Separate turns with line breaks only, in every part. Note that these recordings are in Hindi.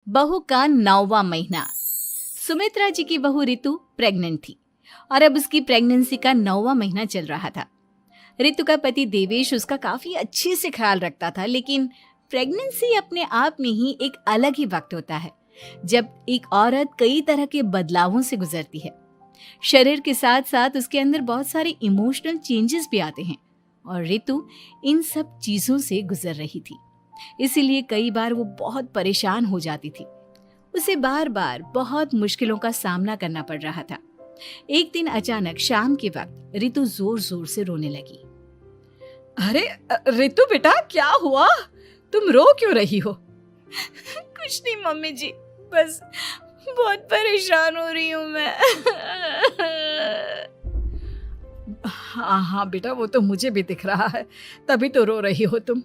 बहू का 9वां महीना। सुमित्रा जी की बहू रितु प्रेग्नेंट थी और अब उसकी प्रेगनेंसी का 9वां महीना चल रहा था। रितु का पति देवेश उसका काफी अच्छे से ख्याल रखता था, लेकिन प्रेगनेंसी अपने आप में ही एक अलग ही वक्त होता है जब एक औरत कई तरह के बदलावों से गुजरती है। शरीर के साथ साथ उसके अंदर बहुत सारे इमोशनल चेंजेस भी आते हैं और रितु इन सब चीजों से गुजर रही थी। इसीलिए कई बार वो बहुत परेशान हो जाती थी। उसे बार बार बहुत मुश्किलों का सामना करना पड़ रहा था। एक दिन अचानक शाम के वक्त रितु जोर जोर से रोने लगी।
अरे रितु बेटा, क्या हुआ? तुम रो क्यों रही हो?
कुछ नहीं मम्मी जी, बस बहुत परेशान हो रही हूँ मैं।
हाँ बेटा, वो तो मुझे भी दिख रहा है, तभी तो रो रही हो तुम।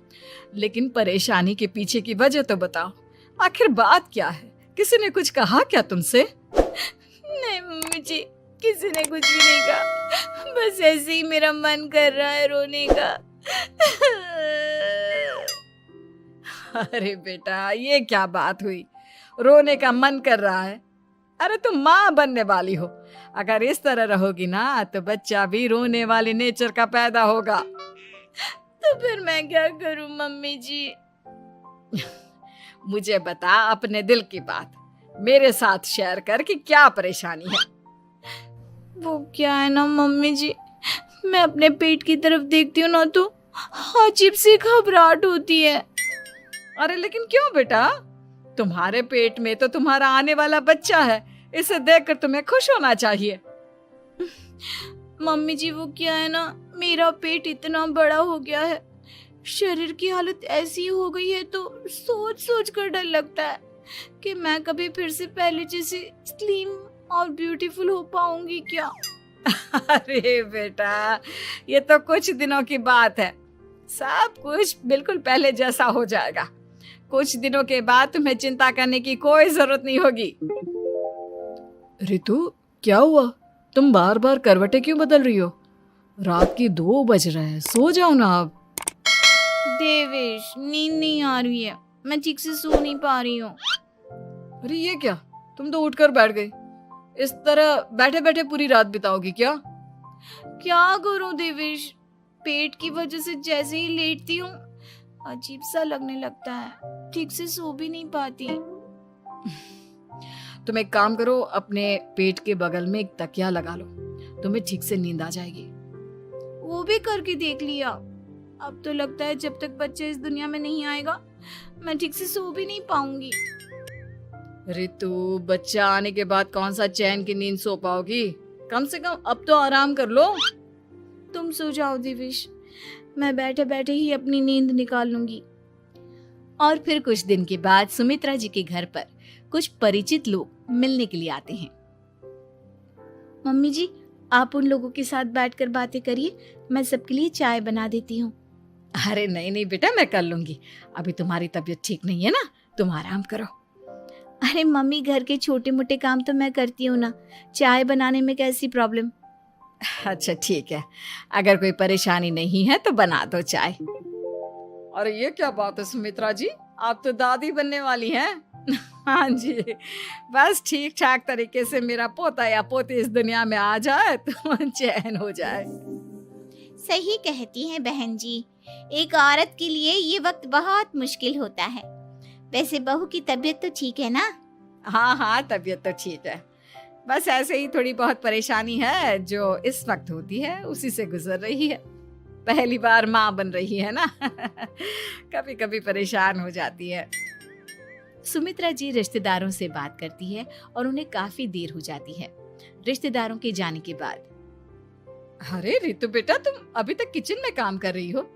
लेकिन परेशानी के पीछे की वजह तो बताओ, आखिर बात क्या है? किसी ने कुछ कहा क्या तुमसे?
नहीं मम्मी जी, किसी ने कुछ भी नहीं कहा, बस ऐसे ही मेरा मन कर रहा है रोने का।
अरे बेटा, ये क्या बात हुई? रोने का मन कर रहा है? अरे तुम माँ बनने वाली हो, अगर इस तरह रहोगी ना तो बच्चा भी रोने वाले नेचर का पैदा होगा।
तो फिर मैं क्या करूं मम्मी जी?
मुझे बता अपने दिल की बात, मेरे साथ शेयर कर कि क्या परेशानी है।
वो क्या है ना मम्मी जी, मैं अपने पेट की तरफ देखती हूँ ना तो अजीब सी घबराहट होती है।
अरे लेकिन क्यों बेटा? तुम्हारे पेट में तो तुम्हारा आने वाला बच्चा है, इसे देखकर तुम्हें खुश होना चाहिए।
मम्मी जी वो क्या है ना, मेरा पेट इतना बड़ा हो गया है, शरीर की हालत ऐसी हो गई है तो सोच सोच कर डर लगता है कि मैं कभी फिर से पहले जैसी स्लिम और ब्यूटीफुल हो पाऊंगी क्या।
अरे बेटा, ये तो कुछ दिनों की बात है, सब कुछ बिल्कुल पहले जैसा हो जाएगा। कुछ दिनों के बाद तुम्हें चिंता करने की कोई जरूरत नहीं होगी। रितु, क्या हुआ? तुम बार बार करवटें क्यों बदल रही हो? रात के 2 बज रहे हैं, सो जाओ ना अब।
देवेश, नींद नहीं आ रही है, मैं ठीक से सो नहीं पा रही हूँ।
अरे ये क्या, तुम तो उठकर बैठ गई। इस तरह बैठे बैठे पूरी रात बिताओगी क्या?
क्या करूं देवेश, पेट की वजह से जैसे ही लेटती हूँ अजीब सा लगने लगता है, ठीक से सो भी नहीं पाती।
तुम एक काम करो, अपने पेट के बगल में एक तकिया लगा लो, तुम्हें ठीक से नींद आ जाएगी।
वो भी करके देख लिया, अब तो लगता है जब तक बच्चा इस दुनिया में नहीं आएगा मैं ठीक से सो भी नहीं पाऊंगी।
रितु, बच्चा आने के बाद कौन सा चैन की नींद सो पाओगी? कम से कम अब तो आराम कर लो।
तुम सो जाओ देवेश, मैं बैठे बैठे ही अपनी नींद निकाल लूंगी।
और फिर कुछ दिन के बाद सुमित्रा जी के घर पर कुछ परिचित लोग मिलने के लिए आते हैं।
मम्मी जी, आप उन लोगों के साथ बैठकर बातें करिए, मैं सबके लिए चाय बना देती हूँ।
अरे नहीं नहीं बेटा, मैं कर लूंगी, अभी तुम्हारी तबीयत ठीक नहीं है ना, तुम आराम करो।
अरे मम्मी, घर के छोटे मोटे काम तो मैं करती हूँ ना, चाय बनाने में कैसी प्रॉब्लम?
अच्छा ठीक है, अगर कोई परेशानी नहीं है तो बना दो चाय। अरे ये क्या बात है सुमित्रा जी, आप तो दादी बनने वाली हैं। हाँ जी, बस ठीक ठाक तरीके से मेरा पोता या पोती इस दुनिया में आ जाए तो चैन हो जाए।
सही कहती हैं बहन जी, एक औरत के लिए ये वक्त बहुत मुश्किल होता है। वैसे बहू की तबीयत तो ठीक है ना?
हाँ हाँ, तबीयत तो ठीक है, बस ऐसे ही थोड़ी बहुत परेशानी है जो इस वक्त होती है, उसी से गुजर रही है। पहली बार माँ बन रही है ना, कभी कभी परेशान हो जाती है।
सुमित्रा जी रिश्तेदारों से बात करती है और उन्हें काफी देर हो जाती है। रिश्तेदारों के जाने के बाद,
अरे रितु बेटा, तुम अभी तक किचन में काम कर रही हो?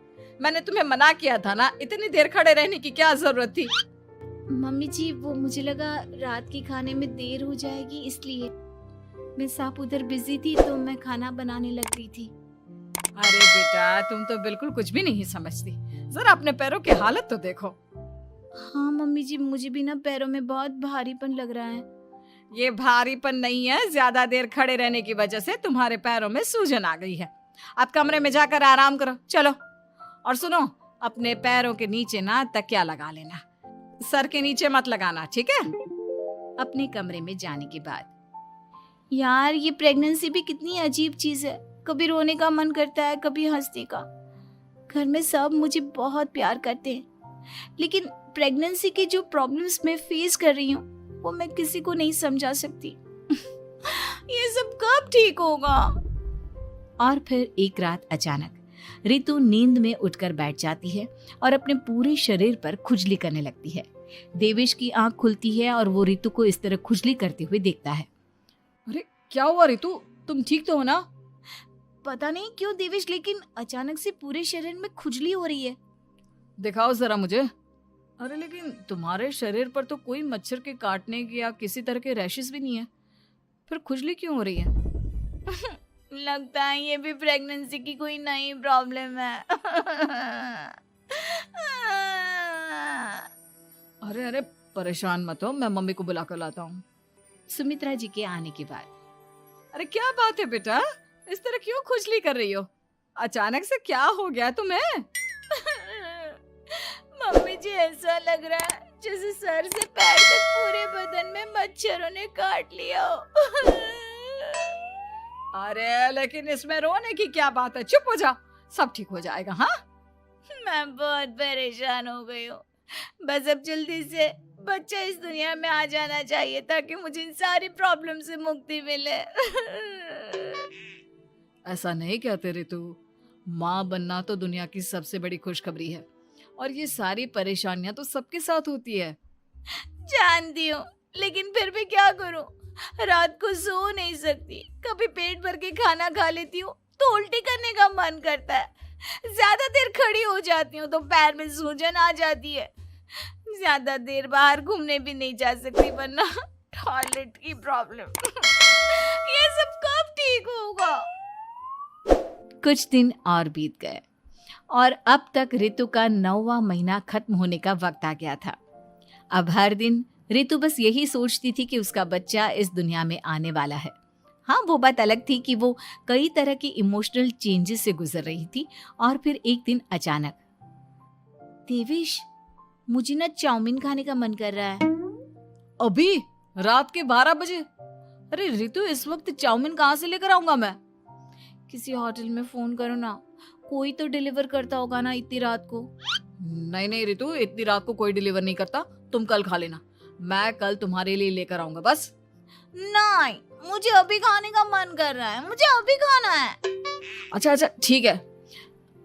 मैंने तुम्हें मना किया था ना, इतनी देर खड़े रहने की क्या जरूरत थी?
मम्मी जी, वो मुझे लगा रात के खाने में देर हो जाएगी, इसलिए मैं साफ उधर बिजी थी तो मैं खाना बनाने लग गई थी।
अरे बेटा, तुम तो बिल्कुल कुछ भी नहीं समझती, जरा अपने पैरों की हालत तो देखो।
हाँ मम्मी जी, मुझे भी ना पैरों में बहुत भारीपन लग रहा है।
ये भारीपन नहीं है, ज्यादा देर खड़े रहने की वजह से तुम्हारे पैरों में सूजन आ गई है। अब कमरे में जाकर आराम करो, चलो। और सुनो, अपने पैरों के नीचे ना तकिया लगा लेना, सर के नीचे मत लगाना, ठीक है?
अपने कमरे में जाने के बाद
यार ये प्रेगनेंसी भी कितनी अजीब चीज है, कभी रोने का मन करता है, कभी हंसने का। घर में सब मुझे बहुत प्यार करते हैं, लेकिन प्रेगनेंसी की जो प्रॉब्लम्स मैं फेस कर रही हूँ वो मैं किसी को नहीं समझा सकती। ये सब कब ठीक होगा?
और फिर एक रात अचानक रितु नींद में उठकर बैठ जाती है और अपने पूरे शरीर पर खुजली करने लगती है। देवेश की आंख खुलती है और वो रितु को इस तरह खुजली करते हुए देखता है।
अरे क्या हुआ रितु, तुम ठीक तो हो ना?
पता नहीं क्यों देवेश, लेकिन अचानक से पूरे शरीर में खुजली हो रही है।
दिखाओ जरा मुझे। अरे लेकिन तुम्हारे शरीर पर तो कोई मच्छर के काटने के या किसी तरह के रैशेस भी नहीं है, फिर खुजली क्यों हो रही है?
लगता है ये भी प्रेगनेंसी की कोई नई प्रॉब्लम है।
अरे अरे परेशान मत हो, मैं मम्मी को बुला कर लाता हूँ।
सुमित्रा जी के आने के बाद
अरे क्या बात है बेटा, इस तरह क्यों खुजली कर रही हो? अचानक से क्या हो गया तुम्हें?
मम्मी जी ऐसा लग रहा है जैसे सर से पैर तक पूरे बदन में मच्छरों ने काट लिया हो।
अरे लेकिन इसमें रोने की क्या बात है, चुप हो जा, सब ठीक हो जाएगा। हाँ
मैं बहुत परेशान हो गई हूँ, बस अब जल्दी से बच्चा इस दुनिया में आ जाना चाहिए ताकि मुझे इन सारी प्रॉब्लम से मुक्ति मिले।
ऐसा नहीं कहते रितु, माँ बनना तो दुनिया की सबसे बड़ी खुशखबरी है और ये सारी परेशानियां तो सबके साथ होती है।
जानती हूँ, लेकिन फिर भी क्या करूँ, रात को सो नहीं सकती। कभी पेट भर के खाना खा लेती हूँ तो उल्टी करने का मन करता है। ज्यादा देर खड़ी हो जाती हूँ तो पैर में सूजन आ जाती है। ज्यादा देर बाहर घूमने भी नहीं जा सकती वरना टॉयलेट की प्रॉब्लम। ये सब कब ठीक होगा?
कुछ दिन और बीत गए और अब तक रितु का 9वां महीना खत्म होने का वक्त आ गया था। अब हर दिन रितु बस यही सोचती थी कि उसका बच्चा इस दुनिया में आने वाला है। हाँ, वो बात अलग थी कि वो कई तरह की इमोशनल चेंजेस से गुजर रही थी और फिर एक दिन अचानक,
देवेश, मुझे ना चाउमीन खाने का मन कर रहा है।
अभी रात के 12 बजे? अरे रितु, इस वक्त चाउमीन कहाँ से लेकर आऊंगा मैं?
किसी होटल में फोन करो ना, कोई तो डिलीवर करता होगा ना इतनी रात को।
नहीं नहीं रितु, इतनी रात को कोई डिलीवर नहीं करता, तुम कल खा लेना, मैं कल तुम्हारे लिए लेकर आऊंगा बस।
नहीं, मुझे अभी खाने का मन कर रहा है, मुझे अभी खाना है।
अच्छा अच्छा ठीक है,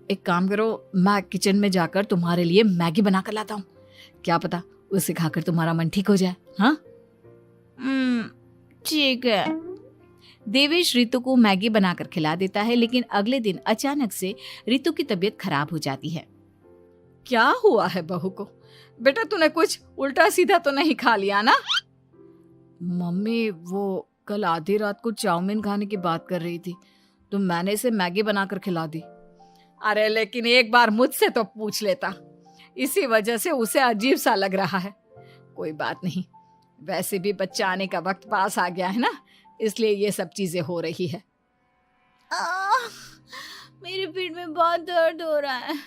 एक काम करो, मैं किचन में जाकर तुम्हारे लिए मैगी बना कर लाता हूँ, क्या पता उसे खाकर तुम्हारा मन ठीक हो जाए। हाँ
ठीक है।
देवेश रितु को मैगी बनाकर खिला देता है, लेकिन अगले दिन अचानक से रितु की तबीयत खराब हो जाती है।
क्या हुआ है बहू को? बेटा तूने कुछ उल्टा सीधा तो नहीं खा लिया ना? मम्मी वो कल आधी रात को चाउमीन खाने की बात कर रही थी तो मैंने इसे मैगी बनाकर खिला दी। अरे लेकिन एक बार मुझसे तो पूछ लेता, इसी वजह से उसे अजीब सा लग रहा है। कोई बात नहीं, वैसे भी बच्चा आने का वक्त पास आ गया है ना, इसलिए ये सब चीजें हो रही है।
मेरे पेट में बहुत दर्द हो रहा है,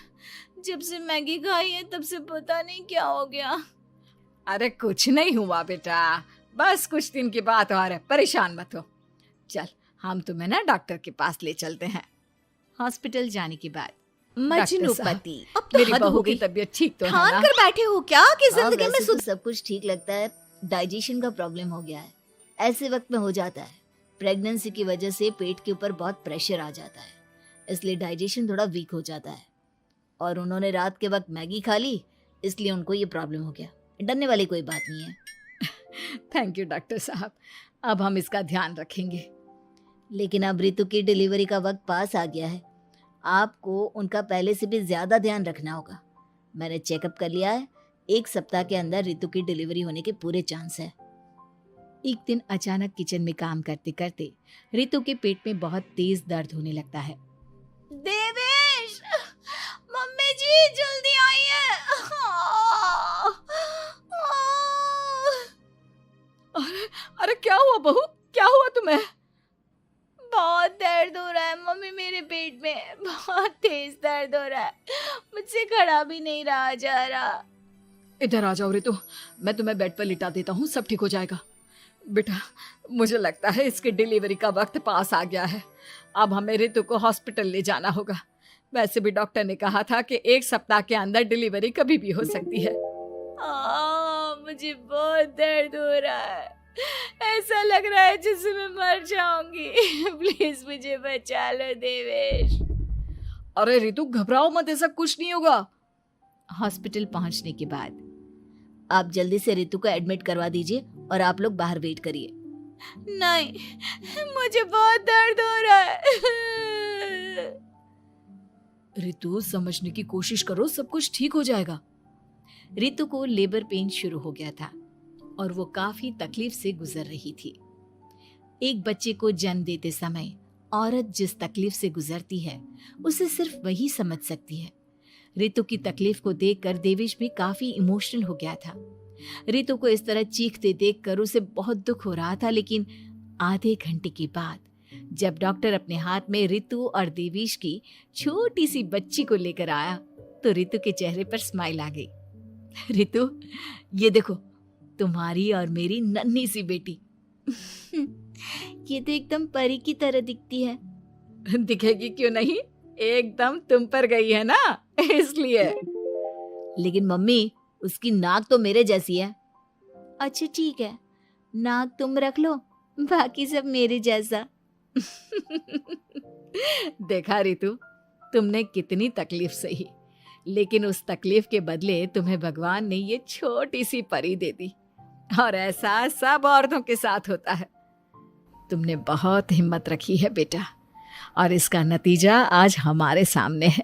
जब से मैगी खाई है तब से पता नहीं क्या हो गया।
अरे कुछ नहीं हुआ बेटा, बस कुछ दिन की बात और है, परेशान मत हो। चल हम तुम्हें ना डॉक्टर के पास ले चलते हैं।
हॉस्पिटल जाने के बाद
मजनूपति, अब तो
मेरी
हद
बहू
हो
की
गई।
तबीयत ठीक तो है
ठान
ना?
कर बैठे हो क्या कि
हाँ,
जिंदगी में
वैसे तो सब कुछ ठीक लगता है, डाइजेशन का प्रॉब्लम हो गया है, ऐसे वक्त में हो जाता है। प्रेगनेंसी की वजह से पेट के ऊपर बहुत प्रेशर आ जाता है, इसलिए डाइजेशन थोड़ा वीक हो जाता है। और उन्होंने रात के वक्त मैगी खा ली, इसलिए उनको ये प्रॉब्लम हो गया। डरने वाली कोई बात नहीं है।
थैंक यू डॉक्टर साहब, अब हम इसका ध्यान रखेंगे।
लेकिन अब रितु की डिलीवरी का वक्त पास आ गया है, आपको उनका पहले से भी ज्यादा ध्यान रखना होगा। मैंने चेकअप कर लिया है, 1 सप्ताह के अंदर रितु की डिलीवरी होने के पूरे चांस है।
एक दिन अचानक किचन में काम करते करते रितु के पेट में बहुत तेज दर्द होने लगता है।
देवेश, मम्मी जी जल्दी आइए।
अरे क्या हुआ बहू, क्या हुआ तुम्हें?
बहुत दर्द हो रहा है मम्मी, मेरे पेट में बहुत तेज दर्द हो रहा है, मुझसे खड़ा भी नहीं रहा जा रहा।
इधर आ जाओ रितु, मैं तुम्हें बेड पर लिटा देता हूँ, सब ठीक हो जाएगा। बेटा, मुझे लगता है इसकी डिलीवरी का वक्त पास आ गया है। अब हमें रितु को हॉस्पिटल ले जाना होगा। वैसे भी डॉक्टर ने कहा था कि 1 सप्ताह के अंदर डिलीवरी कभी भी हो सकती है।
मुझे बहुत दर्द हो रहा है, ऐसा लग रहा है जैसे मैं मर जाऊंगी। प्लीज मुझे बचा लो देवेश।
अरे रितु, घबराओ मत, ऐसा कुछ नहीं होगा।
हॉस्पिटल पहुंचने के बाद
आप जल्दी से रितु को एडमिट करवा दीजिए और आप लोग बाहर वेट करिए।
नहीं, मुझे बहुत दर्द हो रहा है।
रितु, समझने की कोशिश करो, सब कुछ ठीक हो जाएगा।
रितु को लेबर पेन शुरू हो गया था और वो काफी तकलीफ से गुजर रही थी। एक बच्चे को जन्म देते समय औरत जिस तकलीफ से गुजरती है उसे सिर्फ वही समझ सकती है। रितु की तकलीफ को देखकर देवेश भी काफी इमोशनल हो गया था। रितु को इस तरह चीखते देखकर उसे बहुत दुख हो रहा था, लेकिन आधे घंटे के बाद जब डॉक्टर अपने हाथ में रितु और देवेश की छोटी सी बच्ची को लेकर आया तो रितु के चेहरे पर स्माइल आ गई। रितु, ये देखो, तुम्हारी और मेरी नन्ही सी बेटी।
ये तो एकदम परी की तरह दिखती है।
दिखेगी क्यों नहीं, एकदम तुम पर गई है ना, इसलिए।
लेकिन मम्मी, उसकी नाक तो मेरे जैसी है। अच्छा ठीक है, नाक तुम रख लो, बाकी सब मेरे जैसा।
देखा रितु, तुमने कितनी तकलीफ सही, लेकिन उस तकलीफ के बदले तुम्हें भगवान ने ये छोटी सी परी दे दी। और ऐसा सब औरतों के साथ होता है। तुमने बहुत हिम्मत रखी है बेटा, और इसका नतीजा आज हमारे सामने है।